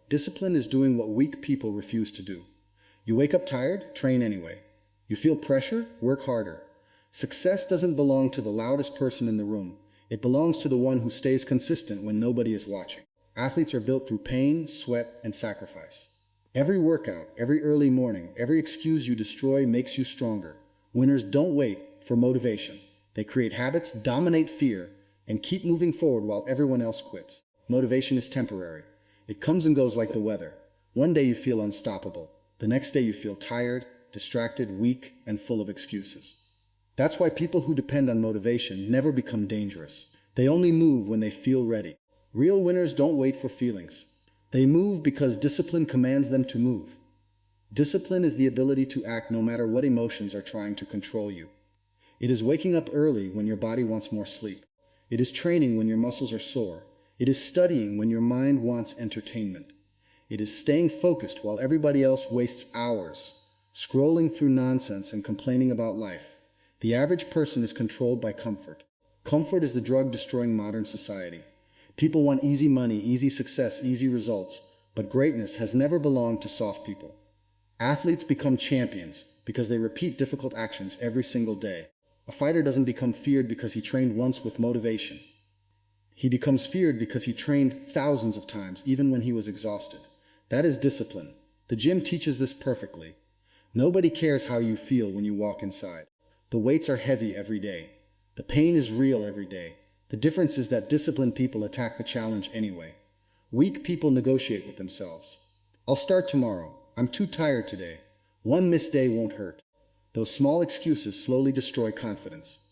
Discipline is doing what weak people refuse to do. You wake up tired? Train anyway. You feel pressure? Work harder. Success doesn't belong to the loudest person in the room. It belongs to the one who stays consistent when nobody is watching. Athletes are built through pain, sweat, and sacrifice. Every workout, every early morning, every excuse you destroy makes you stronger. Winners don't wait for motivation. They create habits, dominate fear, and keep moving forward while everyone else quits. Motivation is temporary. It comes and goes like the weather. One day you feel unstoppable. The next day you feel tired, distracted, weak, and full of excuses. That's why people who depend on motivation never become dangerous. They only move when they feel ready. Real winners don't wait for feelings. They move because discipline commands them to move. Discipline is the ability to act no matter what emotions are trying to control you. It is waking up early when your body wants more sleep. It is training when your muscles are sore. It is studying when your mind wants entertainment. It is staying focused while everybody else wastes hours, scrolling through nonsense and complaining about life. The average person is controlled by comfort. Comfort is the drug destroying modern society. People want easy money, easy success, easy results, but greatness has never belonged to soft people. Athletes become champions because they repeat difficult actions every single day. A fighter doesn't become feared because he trained once with motivation. He becomes feared because he trained thousands of times, even when he was exhausted. That is discipline. The gym teaches this perfectly. Nobody cares how you feel when you walk inside. The weights are heavy every day. The pain is real every day. The difference is that disciplined people attack the challenge anyway. Weak people negotiate with themselves. I'll start tomorrow. I'm too tired today. One missed day won't hurt. Those small excuses slowly destroy confidence.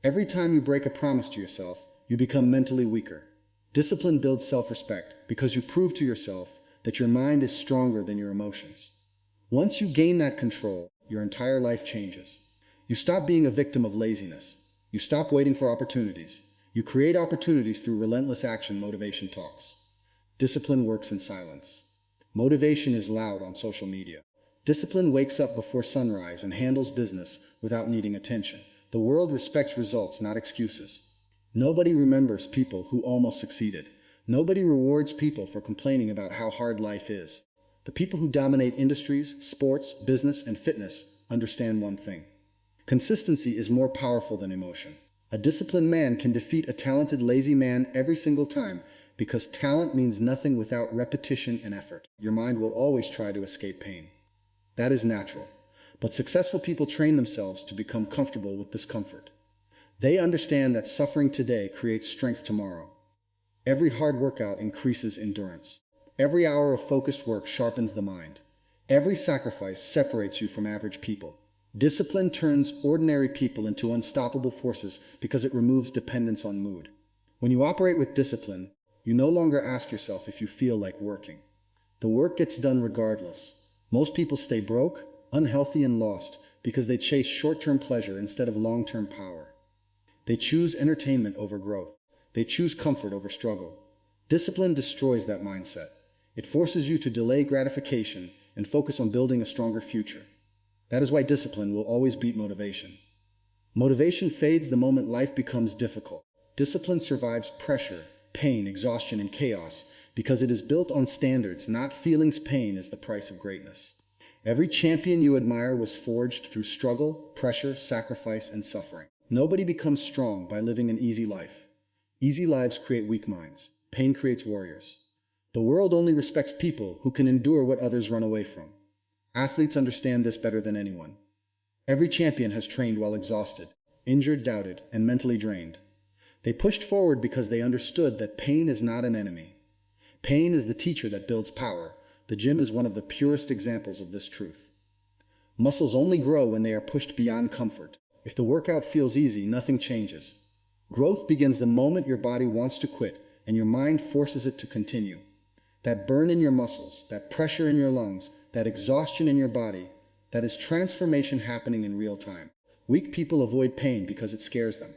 Every time you break a promise to yourself, you become mentally weaker. Discipline builds self-respect because you prove to yourself that your mind is stronger than your emotions. Once you gain that control, your entire life changes. You stop being a victim of laziness. You stop waiting for opportunities. You create opportunities through relentless action. Motivation talks. Discipline works in silence. Motivation is loud on social media. Discipline wakes up before sunrise and handles business without needing attention. The world respects results, not excuses. Nobody remembers people who almost succeeded. Nobody rewards people for complaining about how hard life is. The people who dominate industries, sports, business, and fitness understand one thing. Consistency is more powerful than emotion. A disciplined man can defeat a talented, lazy man every single time because talent means nothing without repetition and effort. Your mind will always try to escape pain. That is natural. But successful people train themselves to become comfortable with discomfort. They understand that suffering today creates strength tomorrow. Every hard workout increases endurance. Every hour of focused work sharpens the mind. Every sacrifice separates you from average people. Discipline turns ordinary people into unstoppable forces because it removes dependence on mood. When you operate with discipline, you no longer ask yourself if you feel like working. The work gets done regardless. Most people stay broke, unhealthy, and lost because they chase short-term pleasure instead of long-term power. They choose entertainment over growth. They choose comfort over struggle. Discipline destroys that mindset. It forces you to delay gratification and focus on building a stronger future. That is why discipline will always beat motivation. Motivation fades the moment life becomes difficult. Discipline survives pressure, pain, exhaustion, and chaos because it is built on standards, not feelings. Pain is the price of greatness. Every champion you admire was forged through struggle, pressure, sacrifice, and suffering. Nobody becomes strong by living an easy life. Easy lives create weak minds. Pain creates warriors. The world only respects people who can endure what others run away from. Athletes understand this better than anyone. Every champion has trained while exhausted, injured, doubted, and mentally drained. They pushed forward because they understood that pain is not an enemy. Pain is the teacher that builds power. The gym is one of the purest examples of this truth. Muscles only grow when they are pushed beyond comfort. If the workout feels easy, nothing changes. Growth begins the moment your body wants to quit and your mind forces it to continue. That burn in your muscles, that pressure in your lungs, that exhaustion in your body, that is transformation happening in real time. Weak people avoid pain because it scares them.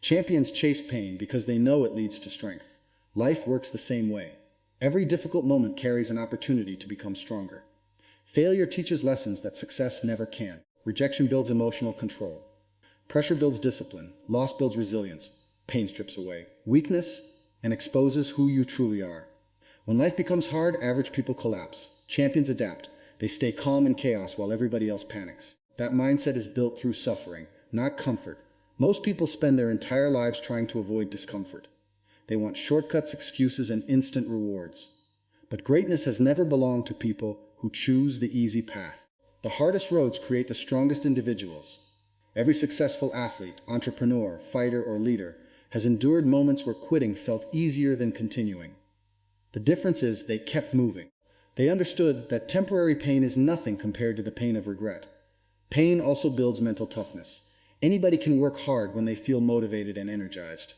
Champions chase pain because they know it leads to strength. Life works the same way. Every difficult moment carries an opportunity to become stronger. Failure teaches lessons that success never can. Rejection builds emotional control. Pressure builds discipline. Loss builds resilience. Pain strips away weakness and exposes who you truly are. When life becomes hard, average people collapse. Champions adapt. They stay calm in chaos while everybody else panics. That mindset is built through suffering, not comfort. Most people spend their entire lives trying to avoid discomfort. They want shortcuts, excuses, and instant rewards. But greatness has never belonged to people who choose the easy path. The hardest roads create the strongest individuals. Every successful athlete, entrepreneur, fighter, or leader has endured moments where quitting felt easier than continuing. The difference is they kept moving. They understood that temporary pain is nothing compared to the pain of regret. Pain also builds mental toughness. Anybody can work hard when they feel motivated and energized.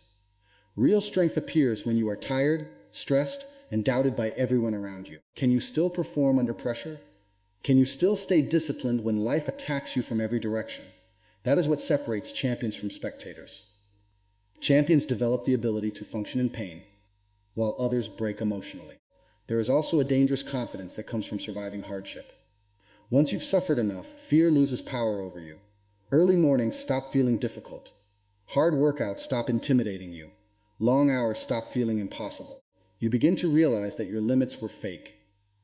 Real strength appears when you are tired, stressed, and doubted by everyone around you. Can you still perform under pressure? Can you still stay disciplined when life attacks you from every direction? That is what separates champions from spectators. Champions develop the ability to function in pain, while others break emotionally. There is also a dangerous confidence that comes from surviving hardship. Once you've suffered enough, fear loses power over you. Early mornings stop feeling difficult. Hard workouts stop intimidating you. Long hours stop feeling impossible. You begin to realize that your limits were fake.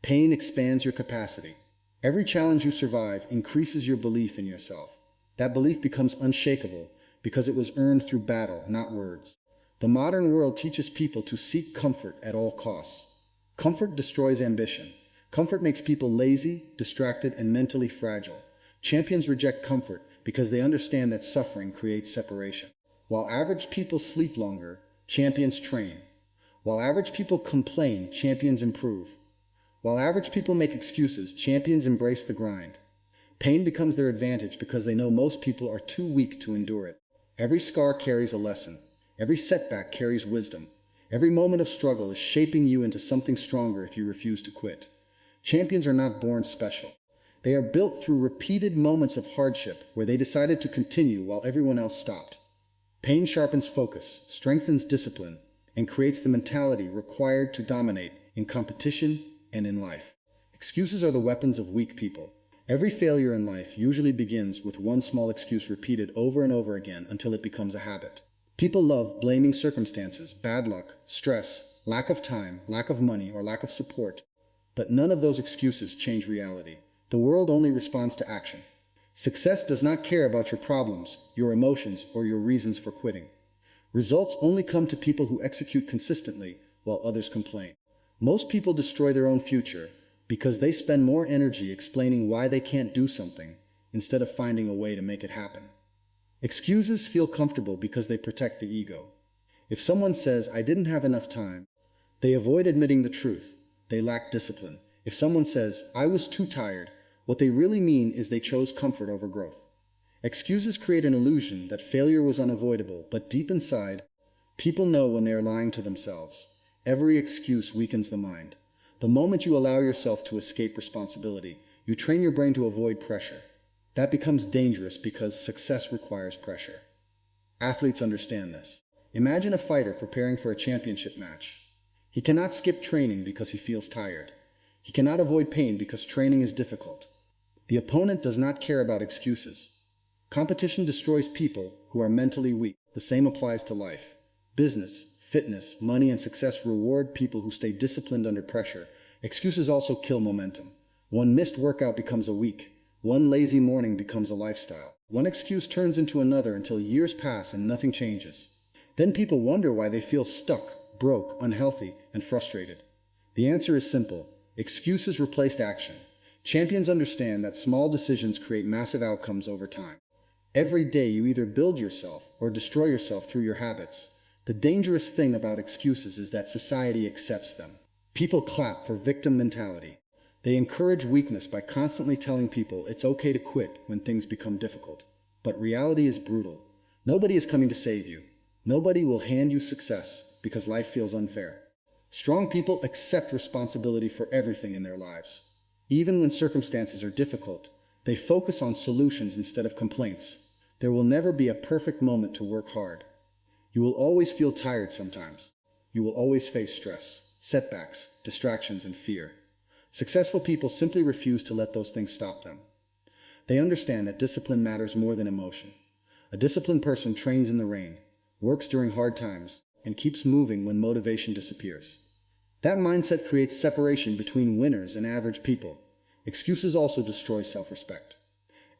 Pain expands your capacity. Every challenge you survive increases your belief in yourself. That belief becomes unshakable because it was earned through battle, not words. The modern world teaches people to seek comfort at all costs. Comfort destroys ambition. Comfort makes people lazy, distracted, and mentally fragile. Champions reject comfort because they understand that suffering creates separation. While average people sleep longer, champions train. While average people complain, champions improve. While average people make excuses, champions embrace the grind. Pain becomes their advantage because they know most people are too weak to endure it. Every scar carries a lesson. Every setback carries wisdom. Every moment of struggle is shaping you into something stronger if you refuse to quit. Champions are not born special. They are built through repeated moments of hardship where they decided to continue while everyone else stopped. Pain sharpens focus, strengthens discipline, and creates the mentality required to dominate in competition and in life. Excuses are the weapons of weak people. Every failure in life usually begins with one small excuse repeated over and over again until it becomes a habit. People love blaming circumstances, bad luck, stress, lack of time, lack of money, or lack of support. But none of those excuses change reality. The world only responds to action. Success does not care about your problems, your emotions, or your reasons for quitting. Results only come to people who execute consistently while others complain. Most people destroy their own future because they spend more energy explaining why they can't do something instead of finding a way to make it happen. Excuses feel comfortable because they protect the ego. If someone says, "I didn't have enough time," they avoid admitting the truth. They lack discipline. If someone says, "I was too tired," what they really mean is they chose comfort over growth. Excuses create an illusion that failure was unavoidable, but deep inside, people know when they are lying to themselves. Every excuse weakens the mind. The moment you allow yourself to escape responsibility, you train your brain to avoid pressure. That becomes dangerous because success requires pressure. Athletes understand this. Imagine a fighter preparing for a championship match. He cannot skip training because he feels tired. He cannot avoid pain because training is difficult. The opponent does not care about excuses. Competition destroys people who are mentally weak. The same applies to life. Business, fitness, money, and success reward people who stay disciplined under pressure. Excuses also kill momentum. One missed workout becomes a week. One lazy morning becomes a lifestyle. One excuse turns into another until years pass and nothing changes. Then people wonder why they feel stuck, broke, unhealthy, and frustrated. The answer is simple. Excuses replaced action. Champions understand that small decisions create massive outcomes over time. Every day you either build yourself or destroy yourself through your habits. The dangerous thing about excuses is that society accepts them. People clap for victim mentality. They encourage weakness by constantly telling people it's okay to quit when things become difficult. But reality is brutal. Nobody is coming to save you. Nobody will hand you success because life feels unfair. Strong people accept responsibility for everything in their lives. Even when circumstances are difficult, they focus on solutions instead of complaints. There will never be a perfect moment to work hard. You will always feel tired sometimes. You will always face stress, setbacks, distractions, and fear. Successful people simply refuse to let those things stop them. They understand that discipline matters more than emotion. A disciplined person trains in the rain, works during hard times, and keeps moving when motivation disappears. That mindset creates separation between winners and average people. Excuses also destroy self-respect.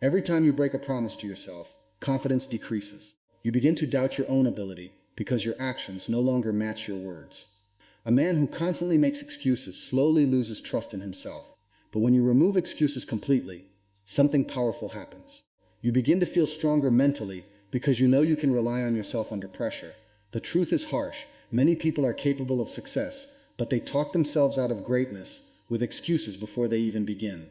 Every time you break a promise to yourself, confidence decreases. You begin to doubt your own ability because your actions no longer match your words. A man who constantly makes excuses slowly loses trust in himself. But when you remove excuses completely, something powerful happens. You begin to feel stronger mentally because you know you can rely on yourself under pressure. The truth is harsh. Many people are capable of success, but they talk themselves out of greatness with excuses before they even begin.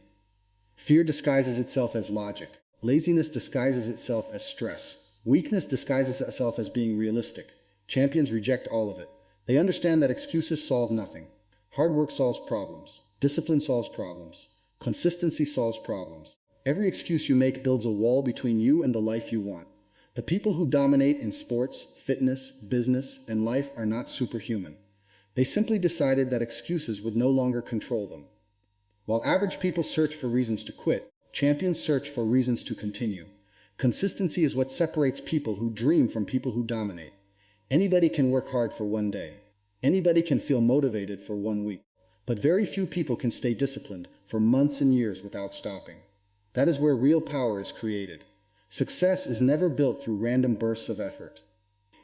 Fear disguises itself as logic. Laziness disguises itself as stress. Weakness disguises itself as being realistic. Champions reject all of it. They understand that excuses solve nothing. Hard work solves problems. Discipline solves problems. Consistency solves problems. Every excuse you make builds a wall between you and the life you want. The people who dominate in sports, fitness, business, and life are not superhuman. They simply decided that excuses would no longer control them. While average people search for reasons to quit, champions search for reasons to continue. Consistency is what separates people who dream from people who dominate. Anybody can work hard for one day. Anybody can feel motivated for 1 week. But very few people can stay disciplined for months and years without stopping. That is where real power is created. Success is never built through random bursts of effort.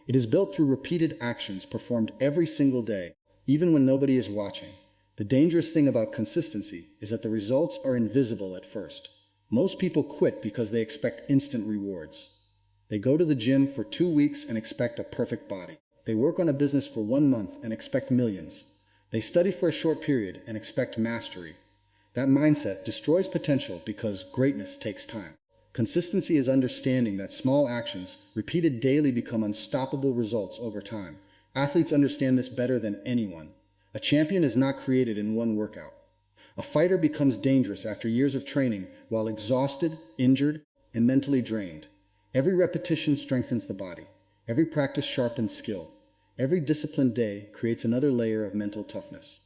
It is built through repeated actions performed every single day, even when nobody is watching. The dangerous thing about consistency is that the results are invisible at first. Most people quit because they expect instant rewards. They go to the gym for 2 weeks and expect a perfect body. They work on a business for 1 month and expect millions. They study for a short period and expect mastery. That mindset destroys potential because greatness takes time. Consistency is understanding that small actions, repeated daily, become unstoppable results over time. Athletes understand this better than anyone. A champion is not created in one workout. A fighter becomes dangerous after years of training while exhausted, injured, and mentally drained. Every repetition strengthens the body. Every practice sharpens skill. Every disciplined day creates another layer of mental toughness.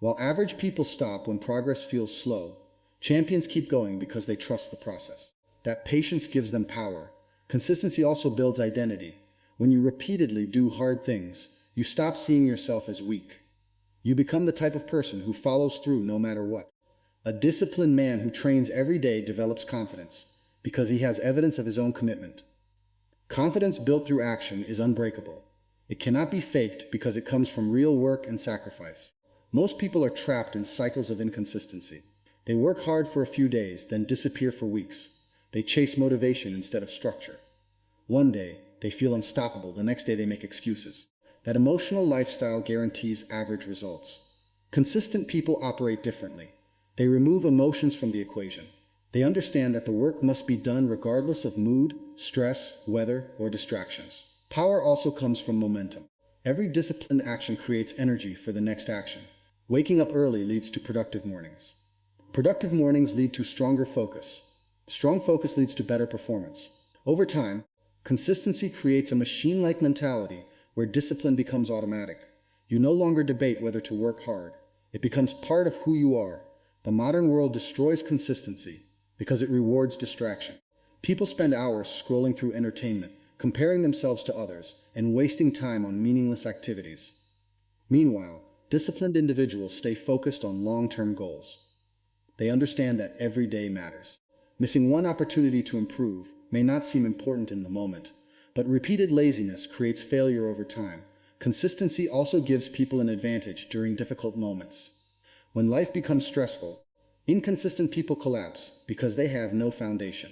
While average people stop when progress feels slow, champions keep going because they trust the process. That patience gives them power. Consistency also builds identity. When you repeatedly do hard things, you stop seeing yourself as weak. You become the type of person who follows through no matter what. A disciplined man who trains every day develops confidence because he has evidence of his own commitment. Confidence built through action is unbreakable. It cannot be faked because it comes from real work and sacrifice. Most people are trapped in cycles of inconsistency. They work hard for a few days, then disappear for weeks. They chase motivation instead of structure. One day, they feel unstoppable. The next day, they make excuses. That emotional lifestyle guarantees average results. Consistent people operate differently. They remove emotions from the equation. They understand that the work must be done regardless of mood, stress, weather, or distractions. Power also comes from momentum. Every disciplined action creates energy for the next action. Waking up early leads to productive mornings. Productive mornings lead to stronger focus. Strong focus leads to better performance. Over time, consistency creates a machine-like mentality where discipline becomes automatic. You no longer debate whether to work hard. It becomes part of who you are. The modern world destroys consistency because it rewards distraction. People spend hours scrolling through entertainment, comparing themselves to others, and wasting time on meaningless activities. Meanwhile, disciplined individuals stay focused on long-term goals. They understand that every day matters. Missing one opportunity to improve may not seem important in the moment, but repeated laziness creates failure over time. Consistency also gives people an advantage during difficult moments. When life becomes stressful, inconsistent people collapse because they have no foundation.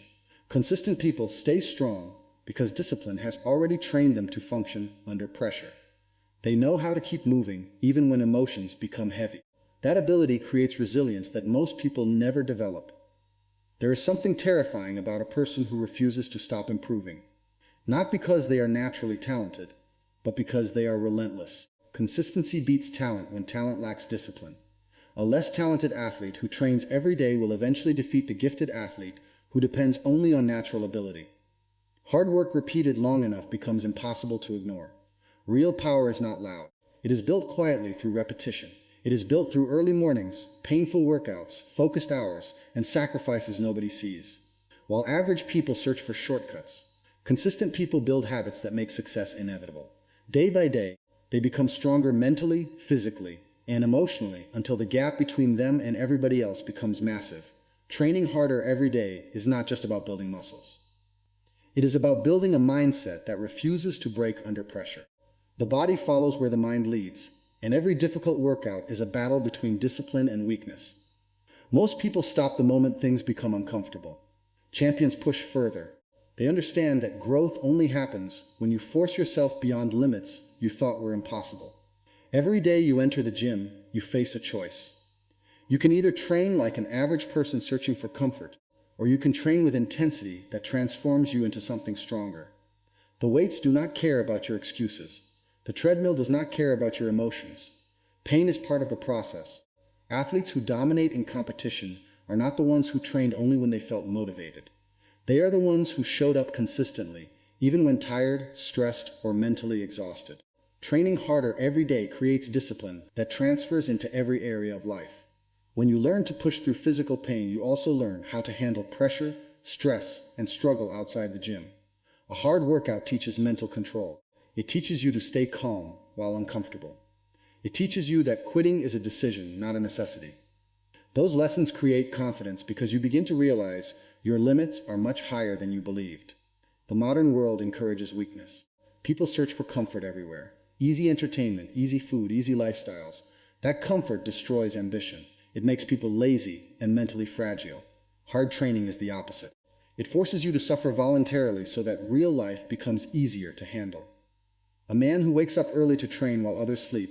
Consistent people stay strong because discipline has already trained them to function under pressure. They know how to keep moving even when emotions become heavy. That ability creates resilience that most people never develop. There is something terrifying about a person who refuses to stop improving. Not because they are naturally talented, but because they are relentless. Consistency beats talent when talent lacks discipline. A less talented athlete who trains every day will eventually defeat the gifted athlete who depends only on natural ability. Hard work repeated long enough becomes impossible to ignore. Real power is not loud. It is built quietly through repetition. It is built through early mornings, painful workouts, focused hours, and sacrifices nobody sees. While average people search for shortcuts, consistent people build habits that make success inevitable. Day by day, they become stronger mentally, physically, and emotionally until the gap between them and everybody else becomes massive. Training harder every day is not just about building muscles. It is about building a mindset that refuses to break under pressure. The body follows where the mind leads, and every difficult workout is a battle between discipline and weakness. Most people stop the moment things become uncomfortable. Champions push further. They understand that growth only happens when you force yourself beyond limits you thought were impossible. Every day you enter the gym, you face a choice. You can either train like an average person searching for comfort, or you can train with intensity that transforms you into something stronger. The weights do not care about your excuses. The treadmill does not care about your emotions. Pain is part of the process. Athletes who dominate in competition are not the ones who trained only when they felt motivated. They are the ones who showed up consistently, even when tired, stressed, or mentally exhausted. Training harder every day creates discipline that transfers into every area of life. When you learn to push through physical pain, you also learn how to handle pressure, stress, and struggle outside the gym. A hard workout teaches mental control. It teaches you to stay calm while uncomfortable. It teaches you that quitting is a decision, not a necessity. Those lessons create confidence because you begin to realize your limits are much higher than you believed. The modern world encourages weakness. People search for comfort everywhere. Easy entertainment, easy food, easy lifestyles. That comfort destroys ambition. It makes people lazy and mentally fragile. Hard training is the opposite. It forces you to suffer voluntarily so that real life becomes easier to handle. A man who wakes up early to train while others sleep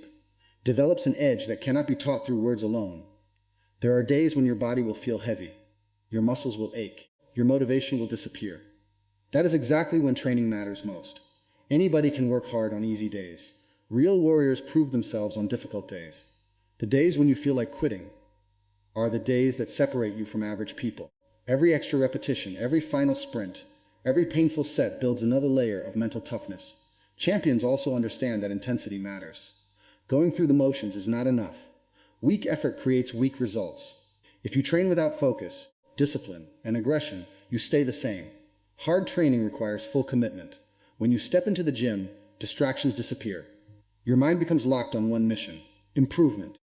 develops an edge that cannot be taught through words alone. There are days when your body will feel heavy. Your muscles will ache. Your motivation will disappear. That is exactly when training matters most. Anybody can work hard on easy days. Real warriors prove themselves on difficult days. The days when you feel like quitting are the days that separate you from average people. Every extra repetition, every final sprint, every painful set builds another layer of mental toughness. Champions also understand that intensity matters. Going through the motions is not enough. Weak effort creates weak results. If you train without focus, discipline, and aggression, you stay the same. Hard training requires full commitment. When you step into the gym, distractions disappear. Your mind becomes locked on one mission: improvement.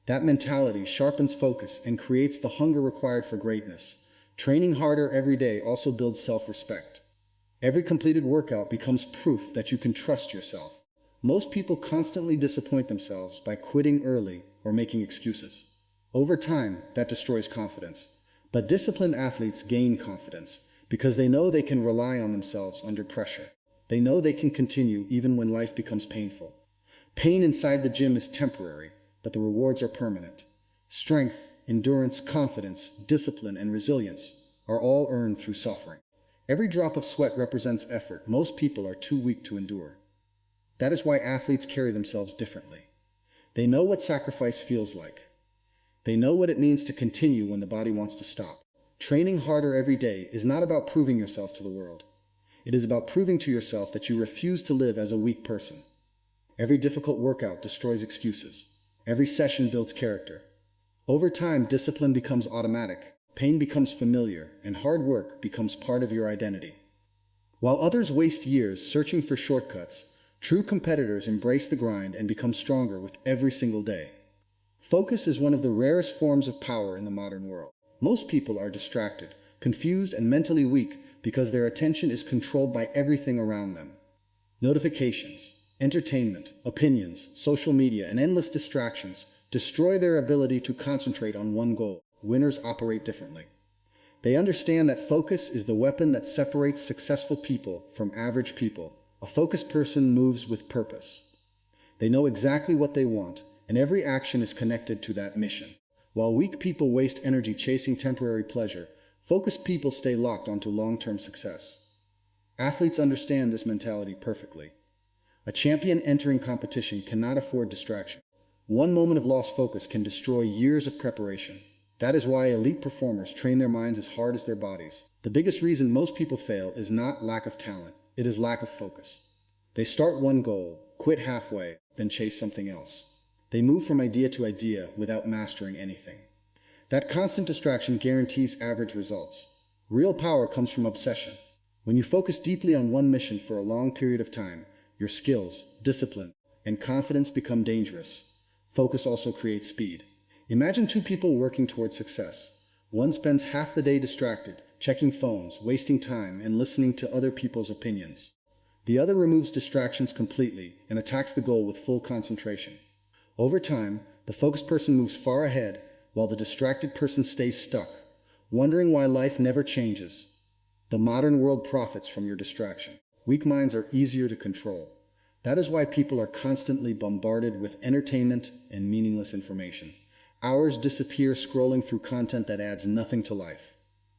That mentality sharpens focus and creates the hunger required for greatness. Training harder every day also builds self-respect. Every completed workout becomes proof that you can trust yourself. Most people constantly disappoint themselves by quitting early or making excuses. Over time, that destroys confidence. But disciplined athletes gain confidence because they know they can rely on themselves under pressure. They know they can continue even when life becomes painful. Pain inside the gym is temporary, but the rewards are permanent. Strength, endurance, confidence, discipline, and resilience are all earned through suffering. Every drop of sweat represents effort most people are too weak to endure. That is why athletes carry themselves differently. They know what sacrifice feels like. They know what it means to continue when the body wants to stop. Training harder every day is not about proving yourself to the world. It is about proving to yourself that you refuse to live as a weak person. Every difficult workout destroys excuses. Every session builds character. Over time, discipline becomes automatic, pain becomes familiar, and hard work becomes part of your identity. While others waste years searching for shortcuts, true competitors embrace the grind and become stronger with every single day. Focus is one of the rarest forms of power in the modern world. Most people are distracted, confused, and mentally weak because their attention is controlled by everything around them. Notifications, entertainment, opinions, social media, and endless distractions destroy their ability to concentrate on one goal. Winners operate differently. They understand that focus is the weapon that separates successful people from average people. A focused person moves with purpose. They know exactly what they want, and every action is connected to that mission. While weak people waste energy chasing temporary pleasure, focused people stay locked onto long-term success. Athletes understand this mentality perfectly. A champion entering competition cannot afford distraction. One moment of lost focus can destroy years of preparation. That is why elite performers train their minds as hard as their bodies. The biggest reason most people fail is not lack of talent, it is lack of focus. They start one goal, quit halfway, then chase something else. They move from idea to idea without mastering anything. That constant distraction guarantees average results. Real power comes from obsession. When you focus deeply on one mission for a long period of time, your skills, discipline, and confidence become dangerous. Focus also creates speed. Imagine two people working toward success. One spends half the day distracted, checking phones, wasting time, and listening to other people's opinions. The other removes distractions completely and attacks the goal with full concentration. Over time, the focused person moves far ahead, while the distracted person stays stuck, wondering why life never changes. The modern world profits from your distraction. Weak minds are easier to control. That is why people are constantly bombarded with entertainment and meaningless information. Hours disappear scrolling through content that adds nothing to life.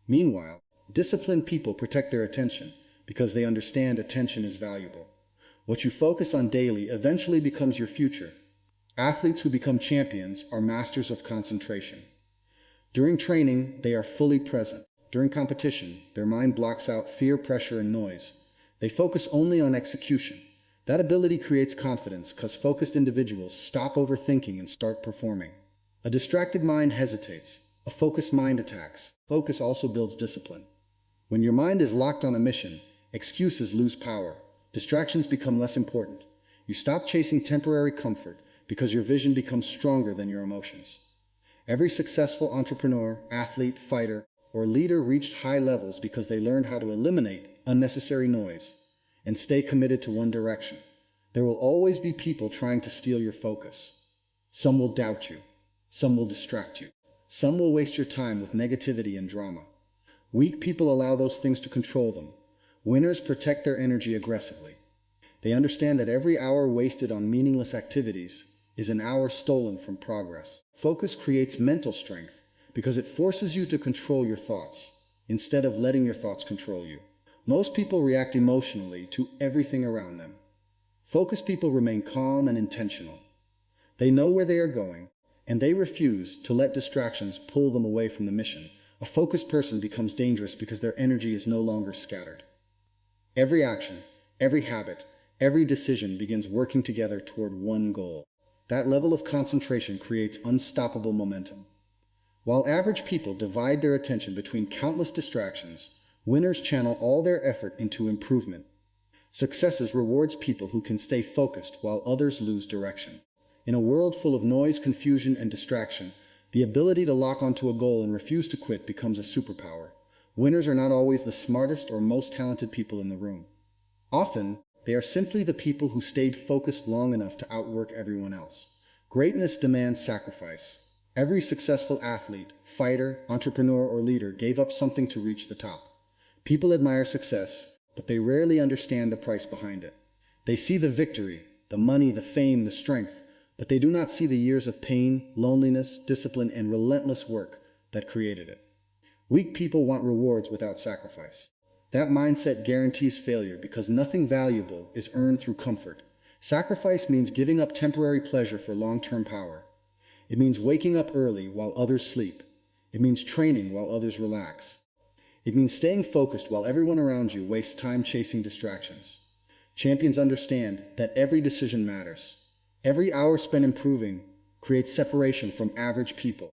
Meanwhile, disciplined people protect their attention because they understand attention is valuable. What you focus on daily eventually becomes your future. Athletes who become champions are masters of concentration. During training, they are fully present. During competition, their mind blocks out fear, pressure, and noise. They focus only on execution. That ability creates confidence because focused individuals stop overthinking and start performing. A distracted mind hesitates. A focused mind attacks. Focus also builds discipline. When your mind is locked on a mission, excuses lose power. Distractions become less important. You stop chasing temporary comfort because your vision becomes stronger than your emotions. Every successful entrepreneur, athlete, fighter, or leader reached high levels because they learned how to eliminate unnecessary noise and stay committed to one direction. There will always be people trying to steal your focus. Some will doubt you. Some will distract you. Some will waste your time with negativity and drama. Weak people allow those things to control them. Winners protect their energy aggressively. They understand that every hour wasted on meaningless activities is an hour stolen from progress. Focus creates mental strength because it forces you to control your thoughts instead of letting your thoughts control you. Most people react emotionally to everything around them. Focused people remain calm and intentional. They know where they are going, and they refuse to let distractions pull them away from the mission. A focused person becomes dangerous because their energy is no longer scattered. Every action, every habit, every decision begins working together toward one goal. That level of concentration creates unstoppable momentum. While average people divide their attention between countless distractions, winners channel all their effort into improvement. Success rewards people who can stay focused while others lose direction. In a world full of noise, confusion, and distraction, the ability to lock onto a goal and refuse to quit becomes a superpower. Winners are not always the smartest or most talented people in the room. Often, they are simply the people who stayed focused long enough to outwork everyone else. Greatness demands sacrifice. Every successful athlete, fighter, entrepreneur, or leader gave up something to reach the top. People admire success, but they rarely understand the price behind it. They see the victory, the money, the fame, the strength, but they do not see the years of pain, loneliness, discipline, and relentless work that created it. Weak people want rewards without sacrifice. That mindset guarantees failure because nothing valuable is earned through comfort. Sacrifice means giving up temporary pleasure for long-term power. It means waking up early while others sleep. It means training while others relax. It means staying focused while everyone around you wastes time chasing distractions. Champions understand that every decision matters. Every hour spent improving creates separation from average people.